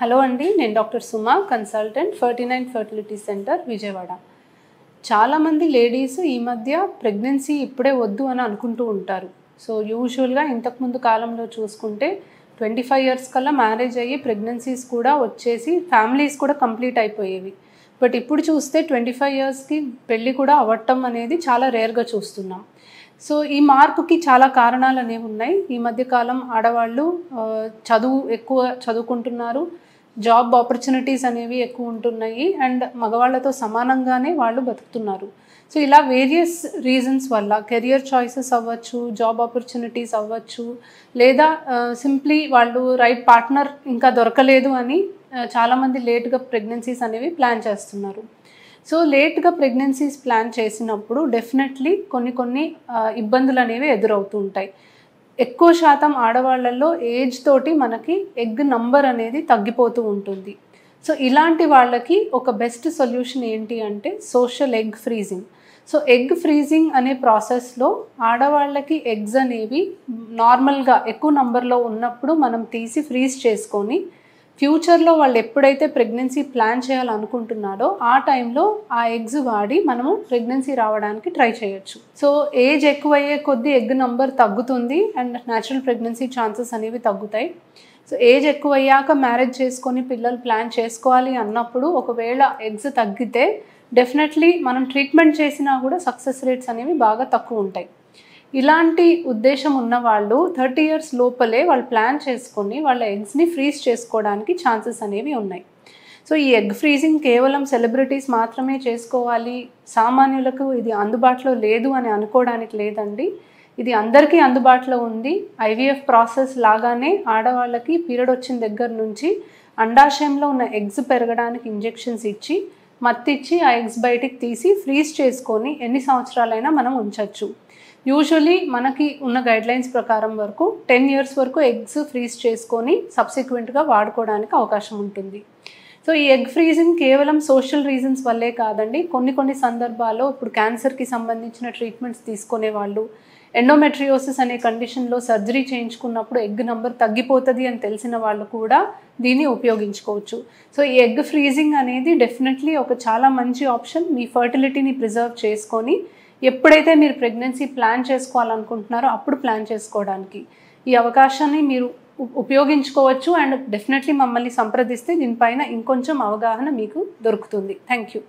Hello అండి, నేను doctor సుమా, consultant 49 fertility centre Vijayawada. చాలామంది లేడీస్ ఈ మధ్య ప్రెగ్నెన్సీ ఇప్పుడే వద్దు అని అనుకుంటూ ఉంటారు. సో యూజువల్గా ఇంతకుముందు కాలంలో చూసుకుంటే 25 ఇయర్స్ కల్లా మ్యారేజ్ అయ్యి ప్రెగ్నెన్సీస్ కూడా వచ్చేసి ఫ్యామిలీస్ కూడా కంప్లీట్ అయిపోయేవి. బట్ ఇప్పుడు చూస్తే 25 ఇయర్స్కి పెళ్ళి కూడా అవ్వటం అనేది చాలా రేర్గా చూస్తున్నాం. సో ఈ మార్పుకి చాలా కారణాలు అనేవి ఉన్నాయి. ఈ మధ్యకాలం ఆడవాళ్ళు చదువు ఎక్కువ చదువుకుంటున్నారు, జాబ్ ఆపర్చునిటీస్ అనేవి ఎక్కువ ఉంటున్నాయి అండ్ మగవాళ్ళతో సమానంగానే వాళ్ళు బతుకుతున్నారు. సో ఇలా వేరియస్ రీజన్స్ వల్ల కెరియర్ చాయిసెస్ అవ్వచ్చు, జాబ్ ఆపర్చునిటీస్ అవ్వచ్చు, లేదా సింప్లీ వాళ్ళు రైట్ పార్ట్నర్ ఇంకా దొరకలేదు అని చాలామంది లేట్గా ప్రెగ్నెన్సీస్ అనేవి ప్లాన్ చేస్తున్నారు. సో లేట్గా ప్రెగ్నెన్సీస్ ప్లాన్ చేసినప్పుడు డెఫినెట్లీ కొన్ని ఇబ్బందులు అనేవి ఎదురవుతూ ఉంటాయి. ఎక్కువ శాతం ఆడవాళ్ళల్లో ఏజ్ తోటి మనకి ఎగ్ నంబర్ అనేది తగ్గిపోతూ ఉంటుంది. సో ఇలాంటి వాళ్ళకి ఒక బెస్ట్ సొల్యూషన్ ఏంటి అంటే social egg freezing. So egg freezing అనే ప్రాసెస్లో ఆడవాళ్ళకి ఎగ్స్ అనేవి నార్మల్గా ఎక్కువ నంబర్లో ఉన్నప్పుడు మనం తీసి ఫ్రీజ్ చేసుకొని ఫ్యూచర్లో వాళ్ళు ఎప్పుడైతే ప్రెగ్నెన్సీ ప్లాన్ చేయాలనుకుంటున్నారో ఆ టైంలో ఆ ఎగ్స్ వాడి మనము ప్రెగ్నెన్సీ రావడానికి ట్రై చేయొచ్చు. సో ఏజ్ ఎక్కువయ్యే కొద్దీ ఎగ్ నంబర్ తగ్గుతుంది అండ్ న్యాచురల్ ప్రెగ్నెన్సీ ఛాన్సెస్ అనేవి తగ్గుతాయి. సో ఏజ్ ఎక్కువ అయ్యాక మ్యారేజ్ చేసుకొని పిల్లలు ప్లాన్ చేసుకోవాలి అన్నప్పుడు ఒకవేళ ఎగ్స్ తగ్గితే డెఫినెట్లీ మనం ట్రీట్మెంట్ చేసినా కూడా సక్సెస్ రేట్స్ అనేవి బాగా తక్కువ ఉంటాయి. ఇలాంటి ఉద్దేశం ఉన్న వాళ్ళు 30 ఇయర్స్ లోపలే వాళ్ళు ప్లాన్ చేసుకొని వాళ్ళ ఎగ్స్ని ఫ్రీజ్ చేసుకోవడానికి ఛాన్సెస్ అనేవి ఉన్నాయి. సో ఈ ఎగ్ ఫ్రీజింగ్ కేవలం సెలబ్రిటీస్ మాత్రమే చేసుకోవాలి, సామాన్యులకు ఇది అందుబాటులో లేదు అని అనుకోవడానికి లేదండి. ఇది అందరికీ అందుబాటులో ఉంది. ఐవీఎఫ్ ప్రాసెస్ లాగానే ఆడవాళ్ళకి పీరియడ్ వచ్చిన దగ్గర నుంచి అండాశయంలో ఉన్న ఎగ్స్ పెరగడానికి ఇంజెక్షన్స్ ఇచ్చి మత్తిచ్చి ఆ ఎగ్స్ బయటికి తీసి ఫ్రీజ్ చేసుకొని ఎన్ని సంవత్సరాలైనా మనం ఉంచవచ్చు. యూజువలీ మనకి ఉన్న గైడ్లైన్స్ ప్రకారం వరకు 10 ఇయర్స్ వరకు ఎగ్స్ ఫ్రీజ్ చేసుకొని సబ్సిక్వెంట్గా వాడుకోవడానికి అవకాశం ఉంటుంది. సో ఈ ఎగ్ ఫ్రీజింగ్ కేవలం సోషల్ రీజన్స్ వల్లే కాదండి. కొన్ని సందర్భాల్లో ఇప్పుడు క్యాన్సర్కి సంబంధించిన ట్రీట్మెంట్స్ తీసుకునే వాళ్ళు, ఎండోమెట్రియోసిస్ అనే కండిషన్లో సర్జరీ చేయించుకున్నప్పుడు ఎగ్ నంబర్ తగ్గిపోతుంది అని తెలిసిన వాళ్ళు కూడా దీన్ని ఉపయోగించుకోవచ్చు. సో ఈ ఎగ్ ఫ్రీజింగ్ అనేది డెఫినెట్లీ ఒక చాలా మంచి ఆప్షన్. మీ ఫర్టిలిటీని ప్రిజర్వ్ చేసుకొని ఎప్పుడైతే మీరు ప్రెగ్నెన్సీ ప్లాన్ చేసుకోవాలనుకుంటున్నారో అప్పుడు ప్లాన్ చేసుకోవడానికి ఈ అవకాశాన్ని మీరు ఉపయోగించుకోవచ్చు అండ్ డెఫినెట్లీ మమ్మల్ని సంప్రదిస్తే దీనిపైన ఇంకొంచెం అవగాహన మీకు దొరుకుతుంది. Thank you.